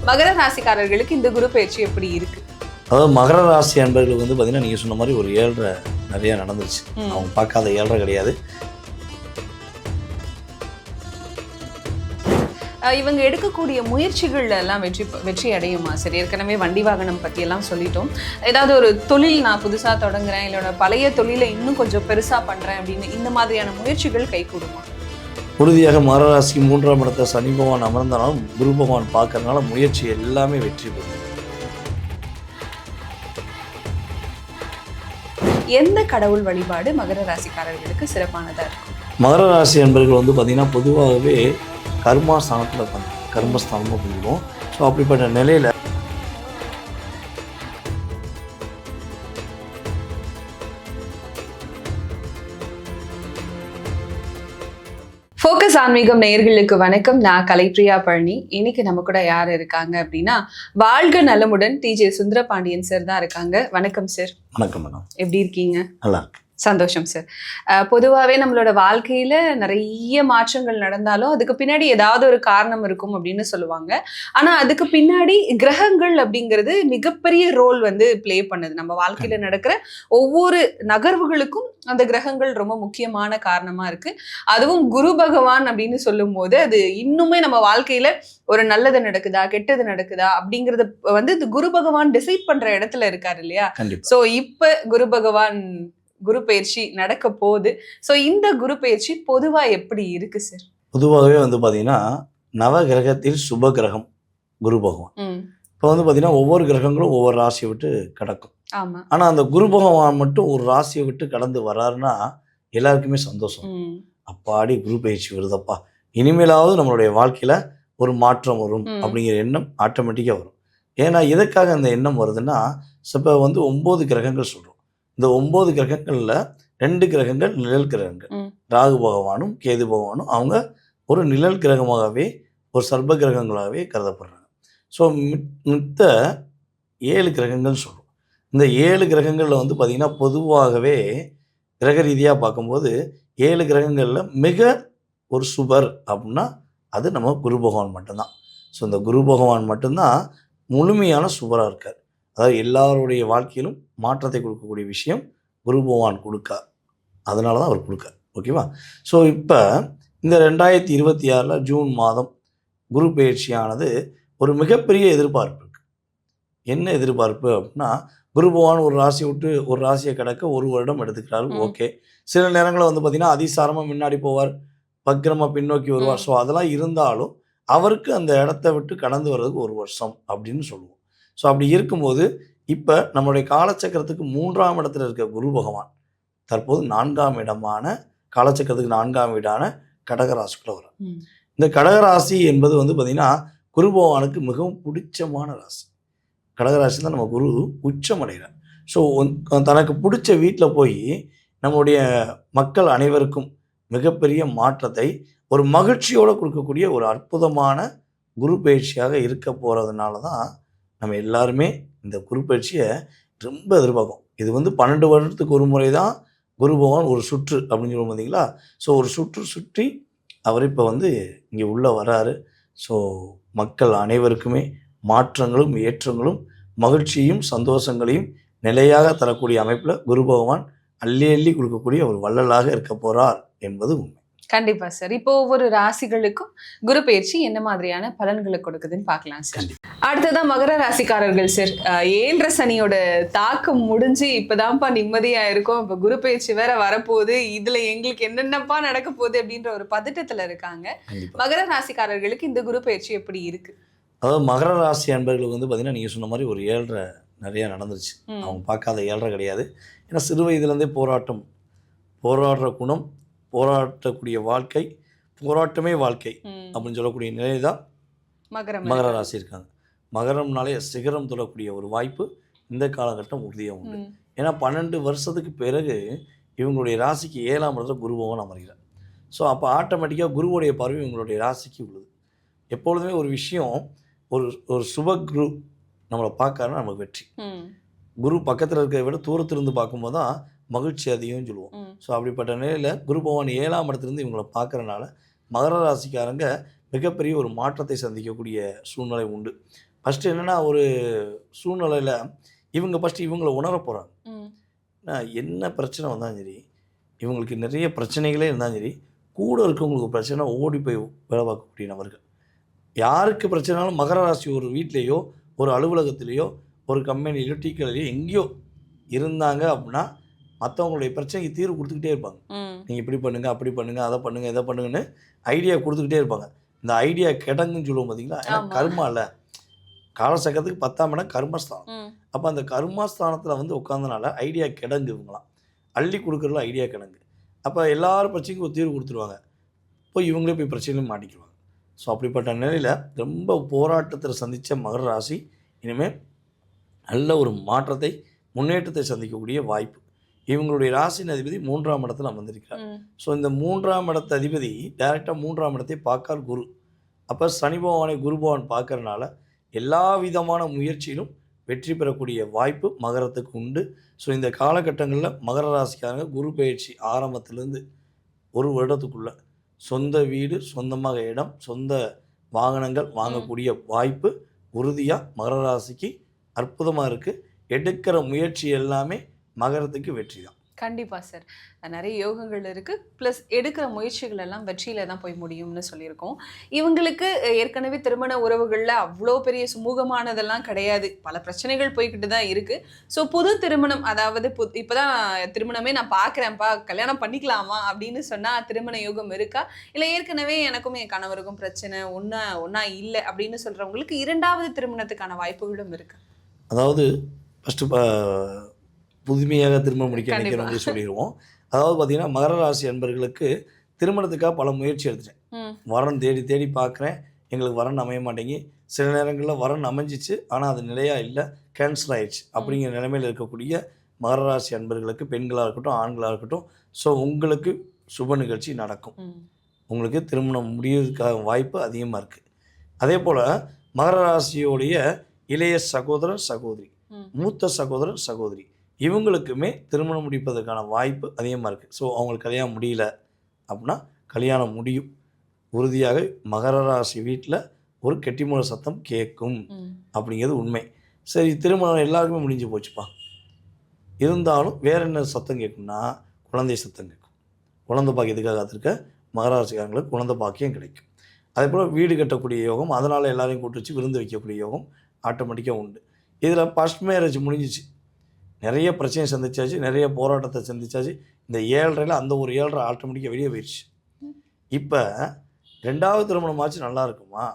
மகர ராசிக்காரர்களுக்கு இந்த குரு பயிற்சி எப்படி இருக்கு? அதாவது மகர ராசி அன்பர்களுக்கு வந்து பார்த்தீங்கன்னா நீங்கள் சொன்ன மாதிரி ஒரு 7.5 நிறைய நடந்துருச்சு. அவங்க பார்க்காத 7.5 கிடையாது. இவங்க எடுக்கக்கூடிய முயற்சிகள்ல எல்லாம் வெற்றி அடையுமா? சரி, ஏற்கனவே வண்டி வாகனம் பத்தி எல்லாம் சொல்லிட்டோம். ஏதாவது ஒரு தொழில் நான் புதுசா தொடங்குறேன், இல்லோட பழைய தொழிலை இன்னும் கொஞ்சம் பெருசா பண்றேன் அப்படின்னு இந்த மாதிரியான முயற்சிகள் கைகூடுமா? உறுதியாக மகர ராசிக்கு 3ஆம் இடத்தை சனி பகவான் அமர்ந்தாலும் குரு பகவான் பார்க்கறதுனால முயற்சி எல்லாமே வெற்றி பெறும். எந்த கடவுள் வழிபாடு மகர ராசிக்காரர்களுக்கு சிறப்பானதா இருக்கும்? மகர ராசி அன்பர்கள் வந்து பார்த்தீங்கன்னா பொதுவாகவே கர்மஸ்தானத்தில் இருப்பாங்க. கர்மஸ்தானமாக புரிஞ்சுக்கும். ஸோ அப்படிப்பட்ட நிலையில் ஃபோக்கஸ் ஆன்மீகம் நேயர்களுக்கு வணக்கம். நான் கலைப்ரியா பழனி. இன்னைக்கு நம்ம கூட யார் இருக்காங்க அப்படின்னா, வாழ்க நலமுடன் TJ சுந்தரபாண்டியன் சார் தான் இருக்காங்க. வணக்கம் சார். வணக்கம் மேடம். எப்படி இருக்கீங்க? நல்லா இருக்கு. சந்தோஷம் சார். பொதுவாகவே நம்மளோட வாழ்க்கையில நிறைய மாற்றங்கள் நடந்தாலும் அதுக்கு பின்னாடி ஏதாவது ஒரு காரணம் இருக்கும் அப்படின்னு சொல்லுவாங்க. ஆனா அதுக்கு பின்னாடி கிரகங்கள் அப்படிங்கிறது மிகப்பெரிய ரோல் வந்து பிளே பண்ணுது. நம்ம வாழ்க்கையில நடக்கிற ஒவ்வொரு நகர்வுகளுக்கும் அந்த கிரகங்கள் ரொம்ப முக்கியமான காரணமா இருக்கு. அதுவும் குரு பகவான் அப்படின்னு சொல்லும் போது அது இன்னுமே நம்ம வாழ்க்கையில ஒரு நல்லது நடக்குதா கெட்டது நடக்குதா அப்படிங்கறத வந்து குரு பகவான் டிசைட் பண்ற இடத்துல இருக்காரு இல்லையா? சோ இப்ப குரு பகவான் குரு பயிற்சி நடக்க போகுது. ஸோ இந்த குரு பயிற்சி பொதுவா எப்படி இருக்கு சார்? பொதுவாகவே வந்து பார்த்தீங்கன்னா நவ கிரகத்தில் சுப கிரகம் குரு பகவான். இப்போ வந்து பார்த்தீங்கன்னா ஒவ்வொரு கிரகங்களும் ஒவ்வொரு ராசியை விட்டு கிடக்கும். ஆமா. ஆனால் அந்த குரு பகவான் மட்டும் ஒரு ராசியை விட்டு கடந்து வர்றாருன்னா எல்லாருக்குமே சந்தோஷம். அப்பாடி குரு பயிற்சி வருதப்பா, இனிமேலாவது நம்மளுடைய வாழ்க்கையில் ஒரு மாற்றம் வரும் அப்படிங்கிற எண்ணம் ஆட்டோமேட்டிக்காக வரும். ஏன்னா எதுக்காக அந்த எண்ணம் வருதுன்னா, இப்போ வந்து 9 கிரகங்கள் சொல்கிறோம். இந்த 9 கிரகங்களில் 2 கிரகங்கள் நிழல் கிரகங்கள். ராகு பகவானும் கேது பகவானும் அவங்க ஒரு நிழல் கிரகமாகவே ஒரு சர்ப கிரகங்களாகவே கருதப்படுறாங்க. ஸோ மித்த 7 கிரகங்கள் சொல்கிறோம். இந்த 7 கிரகங்களில் வந்து பார்த்திங்கன்னா பொதுவாகவே கிரக ரீதியாக பார்க்கும்போது 7 கிரகங்களில் மிக ஒரு சுபர் அப்படின்னா அது நம்ம குரு பகவான் மட்டும்தான். ஸோ இந்த குரு பகவான் மட்டும்தான் முழுமையான சுபராக இருக்கார். அதாவது எல்லாருடைய வாழ்க்கையிலும் மாற்றத்தை கொடுக்கக்கூடிய விஷயம் குரு பகவான் கொடுக்கார். அதனால தான் அவர் கொடுக்கார். ஓகேவா? ஸோ இப்போ இந்த 2026 ஜூன் மாதம் குரு பயிற்சியானது ஒரு மிகப்பெரிய எதிர்பார்ப்பு இருக்குது. என்ன எதிர்பார்ப்பு அப்படின்னா, குரு பகவான் ஒரு ராசியை விட்டு ஒரு ராசியை கடக்க 1 வருடம் எடுத்துக்கிறாரு. ஓகே. சில நேரங்களில் வந்து பார்த்திங்கன்னா அதிசாரமாக முன்னாடி போவார், பக்கிரமாக பின்னோக்கி வருவார். ஸோ அதெல்லாம் இருந்தாலும் அவருக்கு அந்த இடத்த விட்டு கடந்து வர்றதுக்கு 1 வருஷம் அப்படின்னு சொல்லுவோம். ஸோ அப்படி இருக்கும்போது இப்போ நம்மளுடைய காலச்சக்கரத்துக்கு 3ஆம் இடத்துல இருக்க குரு பகவான் தற்போது 4ஆம் இடமான காலச்சக்கரத்துக்கு 4ஆம் வீடான கடகராசிக்குள்ள வரும். இந்த கடகராசி என்பது வந்து பார்த்திங்கன்னா குரு பகவானுக்கு மிகவும் பிடிச்சமான ராசி. கடகராசி தான் நம்ம குரு உச்சமடைகிறார். ஸோ தனக்கு பிடிச்ச வீட்டில் போய் நம்முடைய மக்கள் அனைவருக்கும் மிகப்பெரிய மாற்றத்தை ஒரு மகிழ்ச்சியோடு கொடுக்கக்கூடிய ஒரு அற்புதமான குரு பயிற்சியாக இருக்க போகிறதுனால தான் நம்ம எல்லாருமே இந்த குரு பயிற்சியை ரொம்ப எதிர்பார்க்கும். இது வந்து 12 வருடத்துக்கு ஒரு முறை தான் குரு பகவான் ஒரு சுற்று அப்படின்னு சொல்லுவோம் பார்த்தீங்களா? ஸோ ஒரு சுற்று சுற்றி அவர் இப்போ வந்து இங்கே உள்ளே வராரு. ஸோ மக்கள் அனைவருக்குமே மாற்றங்களும் ஏற்றங்களும் மகிழ்ச்சியும் சந்தோஷங்களையும் நிலையாக தரக்கூடிய அமைப்பில் குரு பகவான் அள்ளி அள்ளி கொடுக்கக்கூடிய ஒரு வள்ளலாக இருக்க போகிறார் என்பது உண்மை. கண்டிப்பா சார். இப்போ ஒவ்வொரு ராசிகளுக்கும் குரு பயிற்சி என்ன மாதிரியான பலன்களை கொடுக்குதுன்னு பார்க்கலாம் சார். அடுத்ததான் மகர ராசிக்காரர்கள் சார். 7.5 சனியோட தாக்கம் முடிஞ்சு இப்பதான்ப்பா நிம்மதியா இருக்கும், இப்ப குரு பயிற்சி வேற வரப்போகுது, இதுல எங்களுக்கு என்னென்னப்பா நடக்க போகுது அப்படின்ற ஒரு பதட்டத்துல இருக்காங்க. மகர ராசிக்காரர்களுக்கு இந்த குரு பயிற்சி எப்படி இருக்கு? அதாவது மகர ராசி அன்பர்களுக்கு வந்து பார்த்தீங்கன்னா நீங்கள் சொன்ன மாதிரி ஒரு 7.5 நிறைய நடந்துருச்சு. அவங்க பார்க்காத 7.5 கிடையாது. ஏன்னா சிறு வயதுலேருந்தே போராடுற குணம், போராட்டக்கூடிய வாழ்க்கை, போராட்டமே வாழ்க்கை அப்படின்னு சொல்லக்கூடிய நிலை தான் மகர ராசி இருக்காங்க. மகரம்னாலே சிகரம் தொடக்கூடிய ஒரு வாய்ப்பு இந்த காலகட்டம் உறுதியாக உண்டு. ஏன்னா 12 வருஷத்துக்கு பிறகு இவங்களுடைய ராசிக்கு 7ஆம் இடத்துல குரு பகவான் அமர்கிறார். ஸோ அப்போ ஆட்டோமேட்டிக்காக குருவுடைய பார்வை இவங்களுடைய ராசிக்கு உள்ளது. எப்பொழுதுமே ஒரு விஷயம் ஒரு சுப குரு நம்மளை பார்க்கறதுனா நமக்கு வெற்றி. குரு பக்கத்தில் இருக்கிறத விட தூரத்திலிருந்து பார்க்கும்போது தான் மகிழ்ச்சி அதிகம்னு சொல்லுவோம். ஸோ அப்படிப்பட்ட நிலையில் குரு பகவான் 7ஆம் இடத்துலேருந்து இவங்களை பார்க்குறனால மகர ராசிக்காரங்க மிகப்பெரிய ஒரு மாற்றத்தை சந்திக்கக்கூடிய சூழ்நிலை உண்டு. ஃபஸ்ட்டு என்னென்னா ஒரு சூழ்நிலையில் இவங்க ஃபஸ்ட்டு இவங்கள உணர போகிறாங்க. என்ன பிரச்சனை வந்தாலும் சரி, இவங்களுக்கு நிறைய பிரச்சனைகளே இருந்தாலும் சரி, கூட இருக்கவங்களுக்கு பிரச்சனை ஓடி போய் வேலை பார்க்கக்கூடிய நபர்கள். யாருக்கு பிரச்சனைனாலும் மகர ராசி ஒரு வீட்லேயோ ஒரு அலுவலகத்திலேயோ ஒரு கம்பெனிலையோ டீ கடையிலையோ எங்கேயோ இருந்தாங்க அப்படின்னா மற்றவங்களுடைய பிரச்சனைக்கு தீர்வு கொடுத்துக்கிட்டே இருப்பாங்க. நீங்கள் இப்படி பண்ணுங்கள், அப்படி பண்ணுங்கள், அதை பண்ணுங்கள், இதை பண்ணுங்கன்னு ஐடியா கொடுத்துக்கிட்டே இருப்பாங்க. இந்த ஐடியா கிடங்குன்னு சொல்லுவோம் பார்த்தீங்களா, ஏன்னா கர்மா இல்லை, காலசக்கரத்துக்கு 10ஆம் இடம் கர்மஸ்தானம். அப்போ அந்த கர்மஸ்தானத்தில் வந்து உட்காந்தனால ஐடியா கிடங்கு, இவங்களாம் அள்ளி கொடுக்குறதுல ஐடியா கிடங்கு. அப்போ எல்லாரும் பிரச்சனைக்கும் ஒரு தீர்வு கொடுத்துருவாங்க, போய் இவங்களே போய் பிரச்சனையும் மாட்டிக்குவாங்க. ஸோ அப்படிப்பட்ட நிலையில் ரொம்ப போராட்டத்தில் சந்தித்த மகர ராசி இனிமேல் நல்ல ஒரு மாற்றத்தை முன்னேற்றத்தை சந்திக்கக்கூடிய வாய்ப்பு. இவங்களுடைய ராசியின் அதிபதி 3ஆம் இடத்துல அமர்ந்திருக்கிறார். ஸோ இந்த 3ஆம் இடத்து அதிபதி டைரெக்டாக 3ஆம் இடத்தை பார்க்கார் குரு. அப்போ சனி பகவானை குரு பகவான் பார்க்கறனால எல்லா விதமான முயற்சியிலும் வெற்றி பெறக்கூடிய வாய்ப்பு மகரத்துக்கு உண்டு. ஸோ இந்த காலகட்டங்களில் மகர ராசிக்காரங்க குரு பயிற்சி ஆரம்பத்திலேருந்து ஒரு வருடத்துக்குள்ளே சொந்த வீடு, சொந்தமாக இடம், சொந்த வாகனங்கள் வாங்கக்கூடிய வாய்ப்பு உறுதியாக மகர ராசிக்கு அற்புதமாக இருக்குது. எடுக்கிற முயற்சி எல்லாமே மகரத்துக்கு வெற்றி தான். கண்டிப்பாக சார். நிறைய யோகங்கள் இருக்குது, ப்ளஸ் எடுக்கிற முயற்சிகள் எல்லாம் வெற்றியில் தான் போய் முடியும்னு சொல்லியிருக்கோம். இவங்களுக்கு ஏற்கனவே திருமண உறவுகளில் அவ்வளோ பெரிய சுமூகமானதெல்லாம் கிடையாது, பல பிரச்சனைகள் போய்கிட்டு தான் இருக்குது. ஸோ புது திருமணம், அதாவது இப்போ தான் திருமணமே நான் பார்க்குறேன்ப்பா, கல்யாணம் பண்ணிக்கலாமா அப்படின்னு சொன்னால் திருமண யோகம் இருக்கா, இல்லை ஏற்கனவே எனக்கும் என் கணவருக்கும் பிரச்சனை ஒன்றா இல்லை அப்படின்னு சொல்கிறவங்களுக்கு 2வது திருமணத்துக்கான வாய்ப்புகளும் இருக்குது? அதாவது ஃபஸ்ட்டு புதுமையாக திருமணம் முடிக்க நினைக்கிறவங்க சொல்லிடுவோம். அதாவது பார்த்தீங்கன்னா மகர ராசி அன்பர்களுக்கு திருமணத்துக்காக பல முயற்சி எடுத்துட்டேன், வரன் தேடி தேடி பார்க்குறேன், எங்களுக்கு வரன் அமைய மாட்டேங்கி, சில நேரங்களில் வரன் அமைஞ்சிச்சு ஆனால் அது நிலையாக இல்லை, கேன்சல் ஆயிடுச்சு அப்படிங்கிற நிலைமையில் இருக்கக்கூடிய மகர ராசி அன்பர்களுக்கு பெண்களாக இருக்கட்டும் ஆண்களாக இருக்கட்டும், ஸோ உங்களுக்கு சுப நிகழ்ச்சி நடக்கும், உங்களுக்கு திருமணம் முடியறதுக்காக வாய்ப்பு அதிகமாக இருக்குது. அதே போல் மகர ராசியோடைய இளைய சகோதரர் சகோதரி, மூத்த சகோதரர் சகோதரி, இவங்களுக்குமே திருமணம் முடிப்பதற்கான வாய்ப்பு அதிகமாக இருக்குது. ஸோ அவங்களுக்கு கல்யாணம் முடியல அப்படின்னா கல்யாணம் முடியும். உறுதியாக மகர ராசி வீட்டில் ஒரு கெட்டிமூல சத்தம் கேட்கும் அப்படிங்கிறது உண்மை. சரி, திருமணம் எல்லாருக்குமே முடிஞ்சு போச்சுப்பா, இருந்தாலும் வேற என்ன சத்தம் கேட்கும்னா குழந்தை சத்தம் கேட்கும். குழந்தை பாக்கியத்துக்காக காத்திருக்க மகர ராசிக்காரங்களுக்கு குழந்தை பாக்கியம் கிடைக்கும். அதே போல் வீடு கட்டக்கூடிய யோகம், அதனால் எல்லாரையும் கூட்டு வச்சு விருந்து வைக்கக்கூடிய யோகம் ஆட்டோமேட்டிக்காக உண்டு. இதில் ஃபஸ்ட் மேரேஜ் முடிஞ்சிச்சு, நிறைய பிரச்சனையை சந்திச்சாச்சு, நிறைய போராட்டத்தை சந்திச்சாச்சு. இந்த 7.5 அந்த ஒரு 7.5 ஆட்டோமேட்டிக்காக வெளியே போயிடுச்சு. இப்போ 2வது திருமணமாச்சு நல்லா இருக்குமா,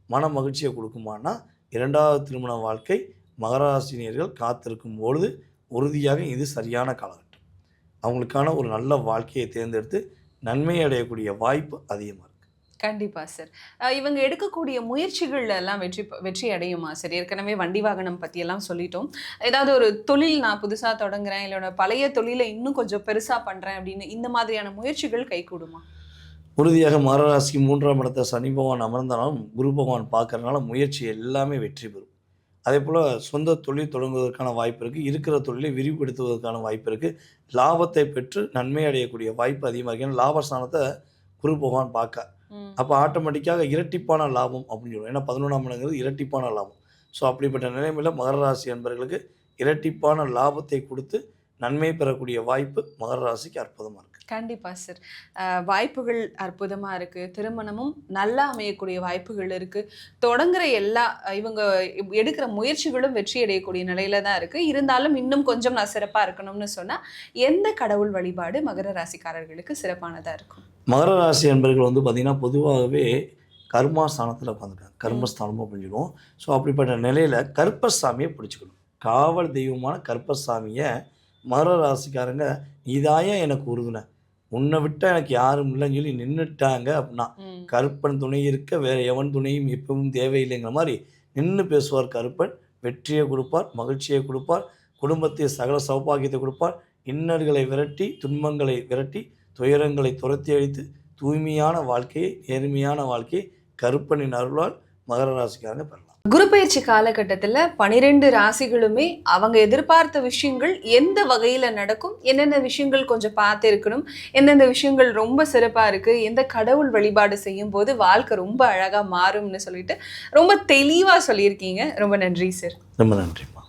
மன மகிழ்ச்சியை கொடுக்குமான்னா 2வது திருமண வாழ்க்கை மகராசினியர்கள் காத்திருக்கும் பொழுது உறுதியாக இது சரியான காலகட்டம். அவங்களுக்கான ஒரு நல்ல வாழ்க்கையை தேர்ந்தெடுத்து நன்மை அடையக்கூடிய வாய்ப்பு அதிகமாக. கண்டிப்பாக சார். இவங்க எடுக்கக்கூடிய முயற்சிகள் எல்லாம் வெற்றி அடையுமா சார்? ஏற்கனவே வண்டி வாகனம் பற்றியெல்லாம் சொல்லிட்டோம். ஏதாவது ஒரு தொழில் நான் புதுசாக தொடங்குறேன், இல்லையோட பழைய தொழிலை இன்னும் கொஞ்சம் பெருசாக பண்ணுறேன் அப்படின்னு இந்த மாதிரியான முயற்சிகள் கைகூடுமா? உறுதியாக மகர ராசிக்கு 3ஆம் இடத்தை சனி பகவான் அமர்ந்தாலும் குரு பகவான் பார்க்கறதுனால முயற்சி எல்லாமே வெற்றி பெறும். அதே போல் சொந்த தொழில் தொடங்குவதற்கான வாய்ப்பு இருக்குது, இருக்கிற தொழிலை விரிவுபடுத்துவதற்கான வாய்ப்பு இருக்குது, லாபத்தை பெற்று நன்மை அடையக்கூடிய வாய்ப்பு அதிகமாக இருக்குது. ஏன்னா லாபஸ்தானத்தை குரு பகவான் பார்க்க, அப்போ ஆட்டோமேட்டிக்காக இரட்டிப்பான லாபம் அப்படின்னு சொல்லுவோம். ஏன்னா 11ஆம் இடங்கிறது இரட்டிப்பான லாபம். ஸோ அப்படிப்பட்ட நிலைமையில் மகர ராசி அன்பர்களுக்கு இரட்டிப்பான லாபத்தை கொடுத்து நன்மை பெறக்கூடிய வாய்ப்பு மகர ராசிக்கு அற்புதமாக இருக்குது. கண்டிப்பாக சார். வாய்ப்புகள் அற்புதமாக இருக்குது, திருமணமும் நல்லா அமையக்கூடிய வாய்ப்புகள் இருக்குது, தொடங்குற இவங்க எடுக்கிற முயற்சிகளும் வெற்றி அடையக்கூடிய நிலையில தான் இருக்குது. இருந்தாலும் இன்னும் கொஞ்சம் நான் சிறப்பாக இருக்கணும்னு சொன்னால் எந்த கடவுள் வழிபாடு மகர ராசிக்காரர்களுக்கு சிறப்பானதாக இருக்கும்? மகர ராசி அன்பர்கள் வந்து பார்த்திங்கன்னா பொதுவாகவே கர்மஸ்தானத்தில் உட்காந்துருக்காங்க, கர்மஸ்தானமும் அப்படின்னு சொல்லுவோம். ஸோ அப்படிப்பட்ட நிலையில் கருப்பசாமியை பிடிச்சிக்கணும். காவல் தெய்வமான கருப்பசாமியை மகர ராசிக்காரங்க இதாயா எனக்கு உறுதுணை, உன்னை விட்டால் எனக்கு யாரும் இல்லைன்னு சொல்லி நின்றுட்டாங்க அப்படின்னா, கருப்பன் துணை இருக்க வேறு எவன் துணையும் எப்பவும் தேவையில்லைங்கிற மாதிரி நின்று பேசுவார் கருப்பன். வெற்றியை கொடுப்பார், மகிழ்ச்சியை கொடுப்பார், குடும்பத்தை சகல சௌபாகியத்தை கொடுப்பார், இன்னல்களை விரட்டி துன்பங்களை விரட்டி துயரங்களை துரத்தி அழித்து தூய்மையான வாழ்க்கையை நேர்மையான வாழ்க்கையை கருப்பனின் அருளால் மகர ராசிக்காரங்க பெறலாம். குரு பயிற்சி காலகட்டத்துல 12 ராசிகளுமே அவங்க எதிர்பார்த்த விஷயங்கள் எந்த வகையில நடக்கும், என்னென்ன விஷயங்கள் கொஞ்சம் பார்த்து இருக்கணும், எந்தெந்த விஷயங்கள் ரொம்ப சிறப்பா இருக்கு, எந்த கடவுள் வழிபாடு செய்யும் போது வாழ்க்கை ரொம்ப அழகா மாறும்னு சொல்லிட்டு ரொம்ப தெளிவா சொல்லியிருக்கீங்க. ரொம்ப நன்றி சார். ரொம்ப நன்றிம்மா.